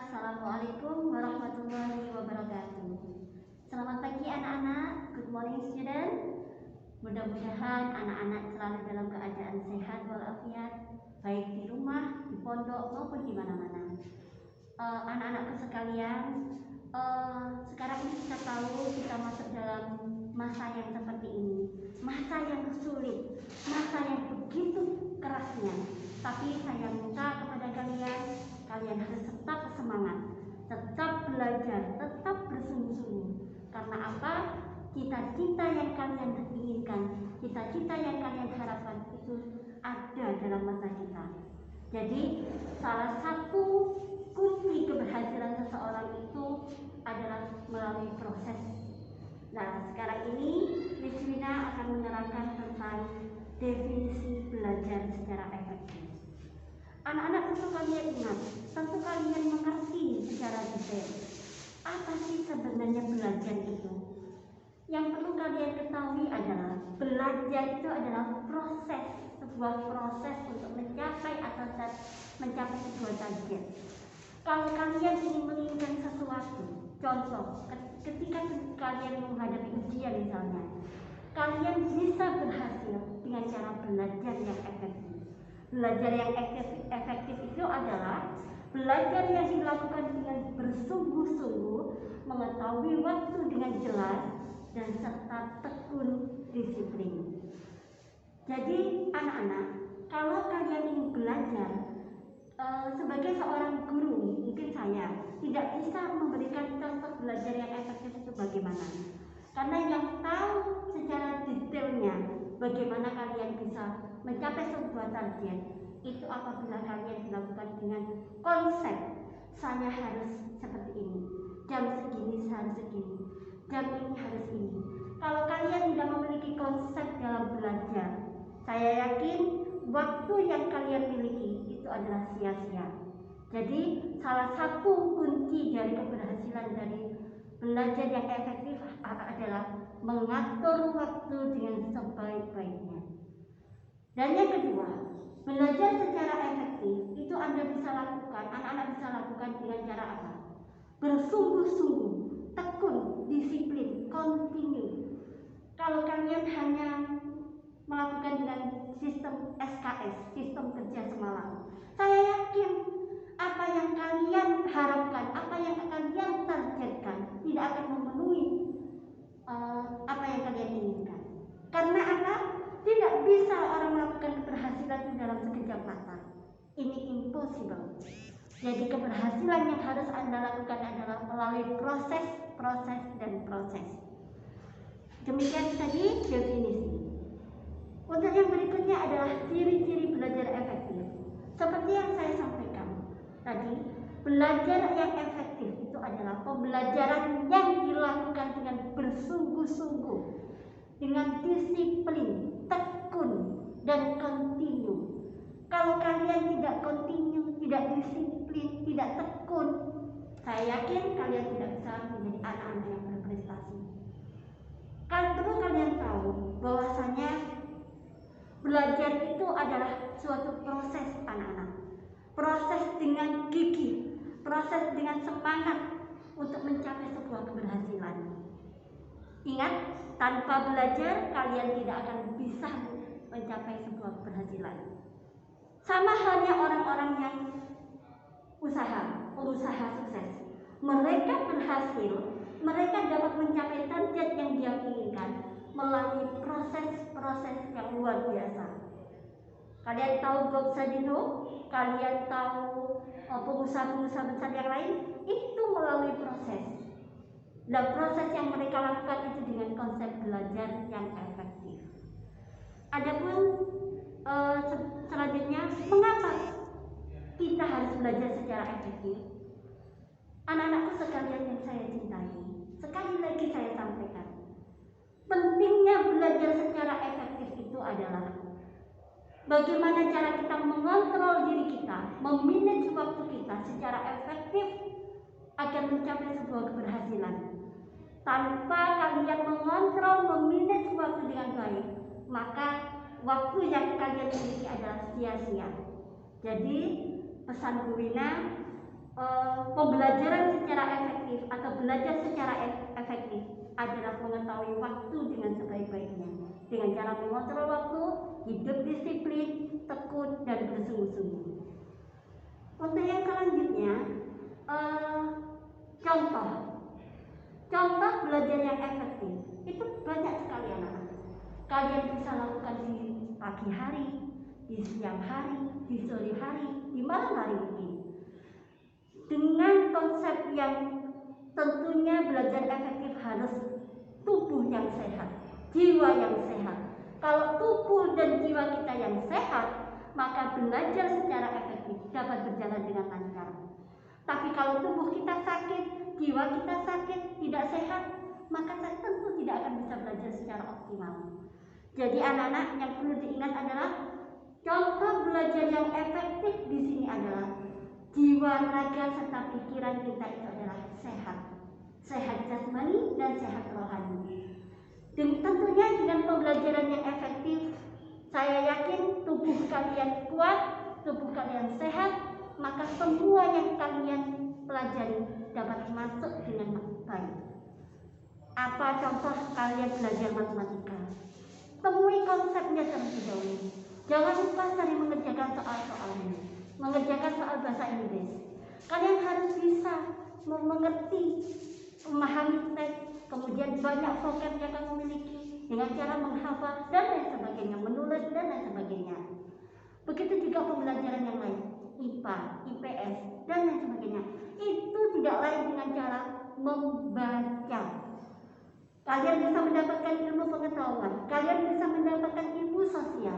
Assalamualaikum warahmatullahi wabarakatuh. Selamat pagi anak-anak, good morning student. Mudah-mudahan anak-anak selalu dalam keadaan sehat walafiat, baik di rumah, di pondok maupun di mana-mana. Anak-anakku sekalian, sekarang ini kita tahu kita masuk dalam masa yang seperti ini, masa yang sulit, masa yang begitu kerasnya. Tapi saya minta kepada kalian harus tetap semangat, tetap belajar, tetap bersungguh-sungguh. Karena apa? Cita-cita yang kalian inginkan, cita-cita yang kalian harapkan itu ada dalam mata kita. Jadi salah satu kunci keberhasilan seseorang itu adalah melalui proses. Nah, sekarang ini Miss Wina akan menerangkan tentang definisi belajar secara efektif. Anak-anak tentu kalian ingat, tentu kalian mengerti secara detail apa sih sebenarnya belajar itu. Yang perlu kalian ketahui adalah belajar itu adalah proses, sebuah proses untuk mencapai atau mencapai sebuah target. Kalau kalian ingin menginginkan sesuatu, contoh ketika kalian menghadapi ujian misalnya, kalian bisa berhasil dengan cara belajar yang efektif. Belajar yang efektif itu adalah belajar yang dilakukan dengan bersungguh-sungguh, mengetahui waktu dengan jelas, dan serta tekun disiplin. Jadi anak-anak, kalau kalian ingin belajar, sebagai seorang guru, mungkin saya tidak bisa memberikan contoh belajar yang efektif itu bagaimana. Karena yang tahu secara detailnya bagaimana kalian bisa mencapai sebuah target itu apabila kalian dilakukan dengan konsep saya harus seperti ini, jam segini harus segini, jam ini harus ini. Kalau kalian tidak memiliki konsep dalam belajar, saya yakin waktu yang kalian miliki itu adalah sia-sia. Jadi salah satu kunci dari keberhasilan dari belajar yang efektif adalah mengatur waktu dengan sebaik-baiknya. Dan yang kedua, belajar secara efektif itu Anda bisa lakukan, anak-anak bisa lakukan dengan cara apa? Bersungguh-sungguh, tekun, disiplin, continue. Kalau kalian hanya melakukan dengan sistem SKS, sistem kerja semalam, saya yakin apa yang kalian harapkan, apa yang kalian targetkan tidak akan memenuhi apa yang kalian inginkan. Karena apa? Tidak bisa orang melakukan keberhasilan itu dalam sekejap mata. Ini impossible. Jadi keberhasilan yang harus Anda lakukan adalah melalui proses, dan proses. Demikian tadi definisi. Untuk yang berikutnya adalah ciri-ciri belajar efektif. Seperti yang saya sampaikan tadi, belajar yang efektif itu adalah pembelajaran yang dilakukan dengan bersungguh-sungguh, dengan disiplin, tekun, dan kontinu. Kalau kalian tidak kontinu, tidak disiplin, tidak tekun, saya yakin kalian tidak bisa menjadi anak-anak yang berprestasi. Perlu kalian tahu bahwasanya belajar itu adalah suatu proses anak-anak. Proses dengan gigih, proses dengan semangat untuk mencapai sebuah keberhasilan. Ingat, tanpa belajar kalian tidak akan bisa mencapai sebuah keberhasilan. Sama halnya orang-orang yang pengusaha sukses. Mereka berhasil, mereka dapat mencapai target yang dia inginkan melalui proses-proses yang luar biasa. Kalian tahu Bob Sadino, kalian tahu pengusaha-pengusaha besar yang lain, itu melalui proses. Dan proses yang mereka lakukan itu dengan konsep belajar yang efektif. Adapun selanjutnya, mengapa kita harus belajar secara efektif? Anak-anakku sekalian yang saya cintai, sekali lagi saya sampaikan, pentingnya belajar secara efektif itu adalah bagaimana cara kita mengontrol diri kita, memanage waktu kita secara efektif agar mencapai sebuah keberhasilan. Tanpa kalian mengontrol, memanage waktu dengan baik, maka waktu yang kalian miliki adalah sia-sia. Jadi pesan Bu Wina, Pembelajaran secara efektif atau belajar secara efektif adalah mengetahui waktu dengan sebaik-baiknya, dengan cara mengontrol waktu, hidup disiplin, tekun, dan bersungguh-sungguh. Untuk yang selanjutnya, contoh belajar yang efektif itu banyak sekali anak-anak. Kalian bisa lakukan di pagi hari, di siang hari, di sore hari, di malam hari mungkin. Dengan konsep yang tentunya belajar efektif harus tubuh yang sehat, jiwa yang sehat. Kalau tubuh dan jiwa kita yang sehat, maka belajar secara efektif dapat berjalan dengan lancar. Tapi kalau tubuh kita sakit, jiwa kita sakit, tidak sehat, maka tentu tidak akan bisa belajar secara optimal. Jadi anak-anak yang perlu diingat adalah contoh belajar yang efektif di sini adalah jiwa, raga, serta pikiran kita itu adalah sehat. Sehat jasmani dan sehat rohani. Dan tentunya dengan pembelajaran yang efektif, saya yakin tubuh kalian kuat, tubuh kalian sehat, maka semua yang kalian pelajari dapat masuk dengan baik. Apa contoh kalian belajar matematika? Temui konsepnya terlebih dahulu. Jangan lupa sering mengerjakan soal-soalnya, mengerjakan soal bahasa Inggris. Kalian harus bisa mengerti, memahami teks, kemudian banyak vocab yang kamu miliki dengan cara menghafal dan lain sebagainya, menulis dan lain sebagainya. Begitu juga pembelajaran yang lain, IPA, IPS dan lain sebagainya. Itu tidak lain dengan cara membaca. Kalian bisa mendapatkan ilmu pengetahuan, kalian bisa mendapatkan ilmu sosial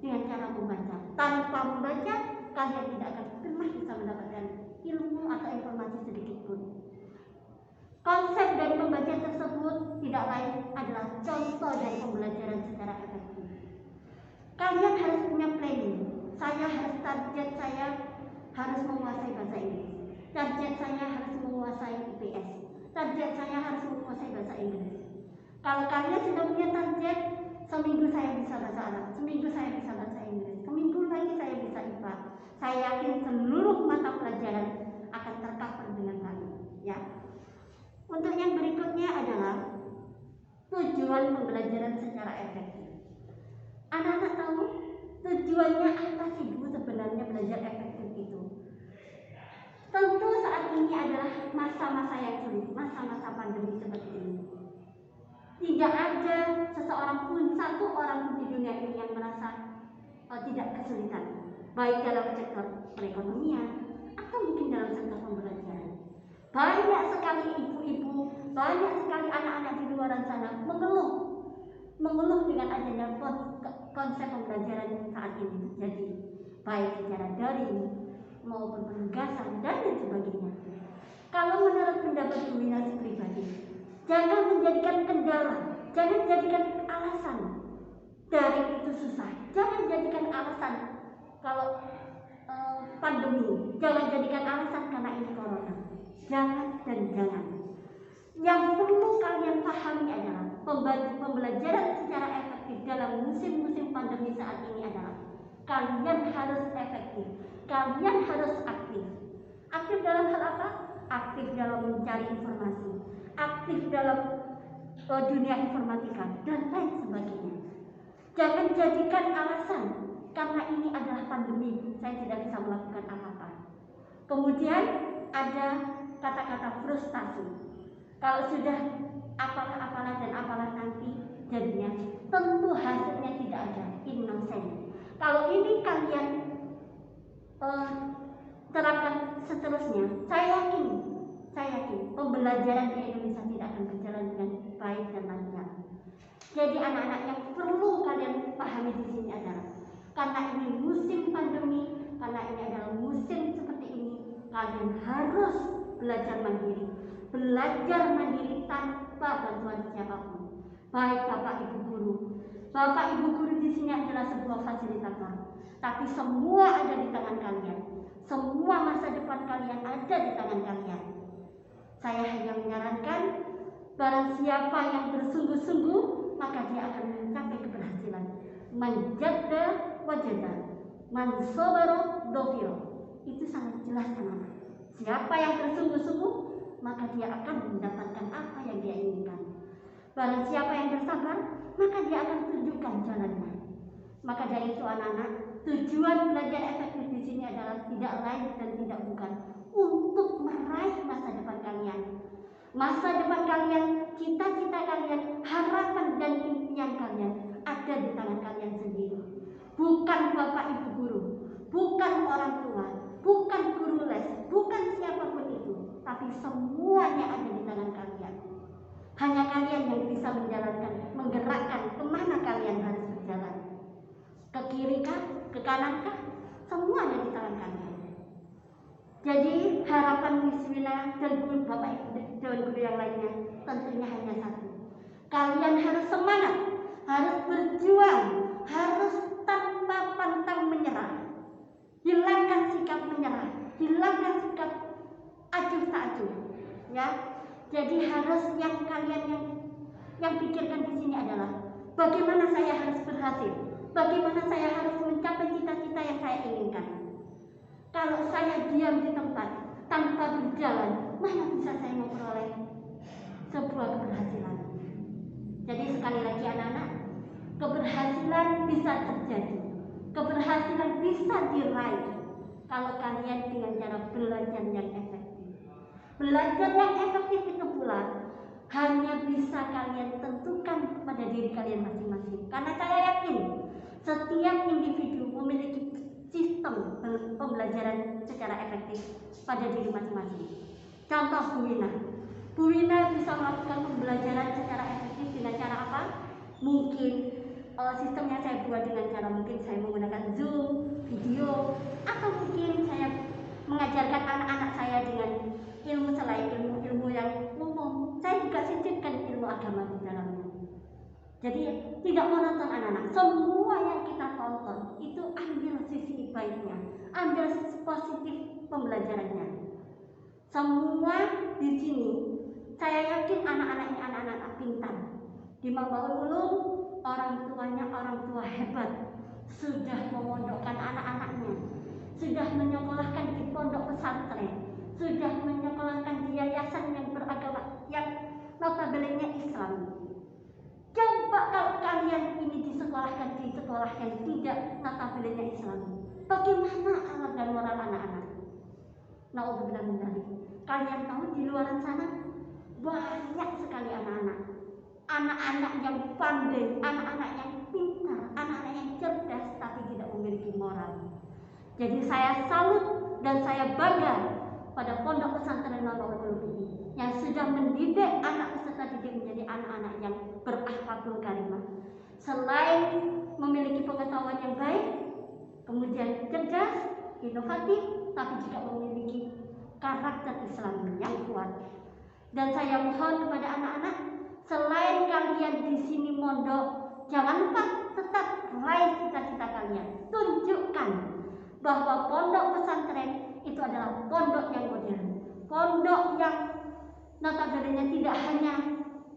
dengan cara membaca. Tanpa membaca, kalian tidak akan pernah bisa mendapatkan ilmu atau informasi sedikit pun. Konsep dari membaca tersebut tidak lain adalah contoh dari pembelajaran secara efektif. Kalian harus punya planning. Target saya harus menguasai bahasa Inggris. Target saya harus menguasai IPS. Target saya harus menguasai bahasa Inggris. Kalau kalian sudah punya target, seminggu saya bisa bahasa Arab, seminggu saya bisa bahasa Inggris, seminggu lagi saya bisa IPA. Saya yakin seluruh mata pelajaran akan tercover dengan baik. Ya. Untuk yang berikutnya adalah tujuan pembelajaran secara efektif. Anak-anak tahu tujuannya apa sih Bu sebenarnya belajar efektif itu? Tentu saat ini adalah masa-masa yang sulit, masa-masa pandemi seperti ini. Tidak ada seseorang pun, satu orang pun di dunia ini yang merasa tidak kesulitan, baik dalam sektor perekonomian atau mungkin dalam sektor pembelajaran. Banyak sekali ibu-ibu, banyak sekali anak-anak di luar sana mengeluh dengan adanya konsep pembelajaran saat ini terjadi, baik secara daring maupun penugasan dan lain sebagainya. Kalau menurut pendapat Bu Winasih pribadi, jangan menjadikan kendala, jangan jadikan alasan daring itu susah, jangan jadikan alasan kalau pandemi, jangan jadikan alasan karena ini corona. Jangan dan jangan. Yang perlu kalian pahami adalah pembelajaran secara efektif dalam musim-musim pandemi saat ini adalah kalian harus efektif, kalian harus aktif. Aktif dalam hal apa? Aktif dalam mencari informasi, aktif dalam dunia informatika dan lain sebagainya. Jangan jadikan alasan karena ini adalah pandemi, saya tidak bisa melakukan apa-apa. Kemudian ada kata-kata frustasi. Kalau sudah apalah dan apalah nanti jadinya, tentu hasilnya tidak ada, innocent. Kalau ini kalian terapkan seterusnya, saya yakin pembelajaran di Indonesia tidak akan berjalan dengan baik dan lancar. Jadi anak-anak yang perlu kalian pahami di sini adalah karena ini musim pandemi, karena ini adalah musim seperti ini, kalian harus belajar mandiri tanpa bantuan siapapun. Baik Bapak Ibu guru. Bapak Ibu guru di sini adalah sebuah fasilitator, tapi semua ada di tangan kalian. Semua masa depan kalian ada di tangan kalian. Saya hanya menyarankan barang siapa yang bersungguh-sungguh maka dia akan mencapai keberhasilan. Manjadda wajada, man sabara dhafira. Itu sangat jelas teman-teman. Siapa yang bersungguh-sungguh, maka dia akan mendapatkan apa yang dia inginkan. Barang siapa yang bersabar, maka dia akan tunjukkan jalannya. Maka dari itu anak-anak, tujuan belajar efektif di sini adalah tidak lain dan tidak bukan untuk meraih masa depan kalian. Masa depan kalian, cita-cita kalian, harapan dan impian kalian ada di tangan kalian sendiri. Bukan bapak ibu guru, bukan orang tua, bukan guru les, bukan siapapun itu, tapi semuanya ada di tangan kalian. Hanya kalian yang bisa menjalankan, menggerakkan kemana kalian harus berjalan. Ke kiri kah, ke kanan kah, semuanya di tangan kalian. Jadi harapan Miss Wina dan guru bapak ibu dan guru yang lainnya tentunya hanya satu. Kalian harus semangat, harus berjuang, harus tanpa pantang menyerah. Hilangkan sikap menyerah, hilangkan sikap acuh tak acuh, ya. Jadi harus yang kalian yang pikirkan di sini adalah bagaimana saya harus berhasil, bagaimana saya harus mencapai cita-cita yang saya inginkan. Kalau saya diam di tempat tanpa berjalan, mana bisa saya memperoleh sebuah keberhasilan? Jadi sekali lagi anak-anak, keberhasilan bisa terjadi, keberhasilan bisa diraih kalau kalian dengan cara belajar yang efektif. Belajar yang efektif itu pula hanya bisa kalian tentukan pada diri kalian masing-masing. Karena saya yakin setiap individu memiliki sistem pembelajaran secara efektif pada diri masing-masing. Contoh Bu Wina bisa melakukan pembelajaran secara efektif dengan cara apa? Mungkin sistemnya saya buat dengan cara mungkin saya menggunakan Zoom, video, atau mungkin saya mengajarkan anak-anak saya dengan ilmu selain ilmu yang umum. Saya juga sisipkan ilmu agama di dalamnya. Jadi tidak monoton anak-anak. Semua yang kita tonton itu ambil sisi baiknya, ambil sisi positif pembelajarannya. Semua di sini saya yakin anak-anak ini anak-anak pintar. Di Mambaul Ulum orang tuanya orang tua hebat, sudah memondokkan anak-anaknya, sudah menyekolahkan di pondok pesantren, sudah menyekolahkan di yayasan yang beragama yang notabene Islam. Coba kalau kalian ini disekolahkan di sekolah yang tidak notabene Islam, bagaimana akhlak dan moral anak-anak? Nauzubillah min dzalik. Kalian tahu di luar sana banyak sekali anak-anak yang pandai, anak-anak yang pintar, anak-anak yang cerdas tapi tidak memiliki moral. Jadi saya salut dan saya bangga pada pondok pesantren Mambaul Ulum ini yang sudah mendidik anak peserta didik menjadi anak-anak yang berakhlakul karimah. Selain memiliki pengetahuan yang baik, kemudian cerdas, inovatif, tapi juga memiliki karakter Islam yang kuat. Dan saya mohon kepada anak-anak, selain kalian di sini mondok, jangan lupa tetap raih cita-cita kalian. Tunjukkan bahwa pondok pesantren itu adalah pondok yang modern, pondok yang notabene tidak hanya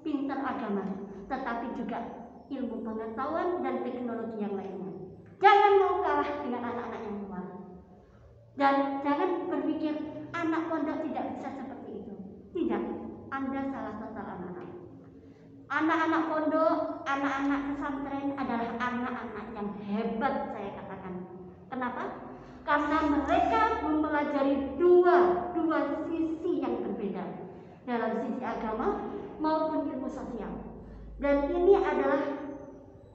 pintar agama, tetapi juga ilmu pengetahuan dan teknologi yang lainnya. Jangan mau kalah dengan anak-anak yang luar, dan jangan berpikir anak pondok tidak bisa seperti itu. Tidak, Anda salah total anak-anak. Anak-anak pondok, anak-anak pesantren adalah anak-anak yang hebat, saya katakan. Kenapa? Karena mereka mempelajari dua sisi yang berbeda dalam sisi agama maupun ilmu sosial. Dan ini adalah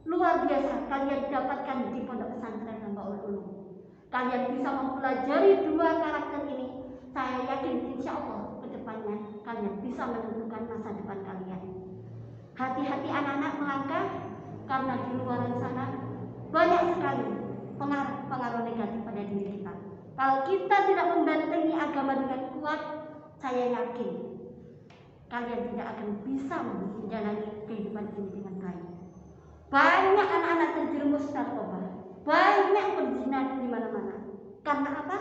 luar biasa kalian dapatkan di pondok pesantren Mambaul Ulum. Kalian bisa mempelajari dua karakter ini. Saya yakin insya Allah kedepannya kalian bisa menentukan masa depan kalian. Hati-hati anak-anak melangkah, karena di luar sana banyak sekali pengaruh negatif pada diri kita. Kalau kita tidak membentengi agama dengan kuat, saya yakin kalian tidak akan bisa menjalani kehidupan ini dengan baik. Banyak anak-anak terjerumus narkoba, banyak berzina di mana-mana. Karena apa?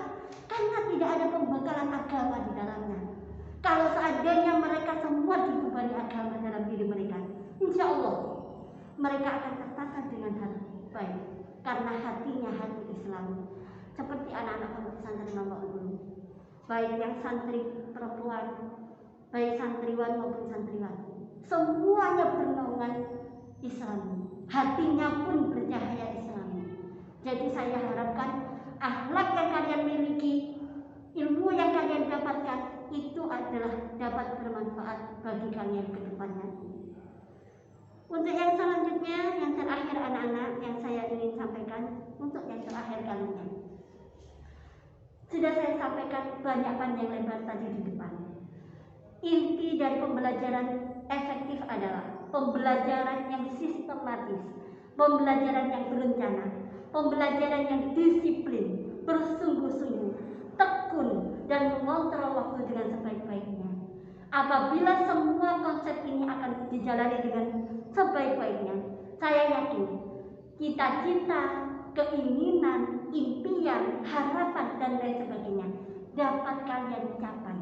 Karena tidak ada pembekalan agama di dalamnya. Kalau seandainya mereka semua dibebani agama dalam diri mereka, insya Allah mereka akan tertata dengan hati baik, karena hatinya hati Islam. Seperti anak-anak pondok pesantren Mambaul Ulum. baik yang santri perempuan, baik santriwan maupun santriwati, semuanya bernaungan Islami, hatinya pun bercahaya Islami. Jadi saya harapkan akhlak yang kalian miliki, ilmu yang kalian dapatkan itu adalah dapat bermanfaat bagi kalian ke depannya. Untuk yang selanjutnya, yang terakhir anak-anak, yang saya ingin sampaikan untuk yang terakhir kalinya. Sudah saya sampaikan banyak panjang lebar tadi di depan. Inti dari pembelajaran efektif adalah pembelajaran yang sistematis, pembelajaran yang berencana, pembelajaran yang disiplin, bersungguh-sungguh, tekun, dan mengontrol waktu dengan sebaik-baiknya. Apabila semua konsep ini akan dijalani dengan sebaik-baiknya, saya yakin cita-cita, keinginan, impian, harapan, dan lain sebagainya dapat kalian capai.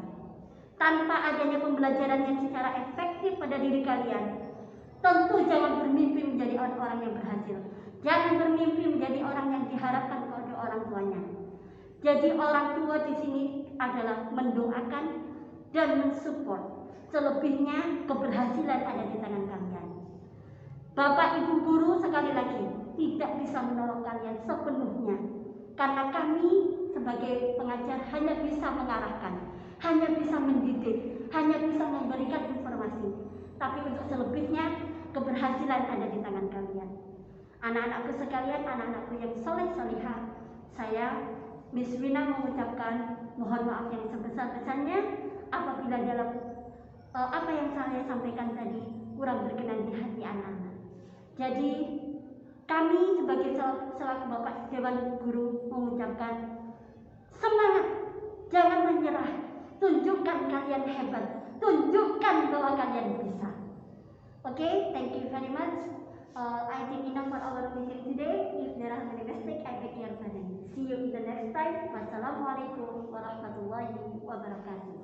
Tanpa adanya pembelajaran yang secara efektif pada diri kalian, tentu jangan bermimpi menjadi orang yang berhasil. Jangan bermimpi menjadi orang yang diharapkan oleh orang tuanya. Jadi orang tua di sini adalah mendoakan dan mensupport. Selebihnya keberhasilan ada di tangan kalian. Bapak Ibu guru sekali lagi tidak bisa menolong kalian sepenuhnya, karena kami sebagai pengajar hanya bisa mengarahkan, hanya bisa mendidik, hanya bisa memberikan informasi. Tapi untuk selebihnya keberhasilan ada di tangan kalian. Anak-anakku sekalian, anak-anakku yang soleh solihah, saya Miss Wina mengucapkan mohon maaf yang sebesar-besarnya apabila dalam apa yang saya sampaikan tadi kurang berkenan di hati anak-anak. Jadi kami sebagai selaku Bapak Dewan Guru mengucapkan semangat, jangan menyerah, tunjukkan kalian hebat, tunjukkan bahwa kalian bisa. Okay, thank you very much. I think enough for our meeting today. If there are any mistakes, I beg your pardon. See you in the next time. Wassalamualaikum warahmatullahi wabarakatuh.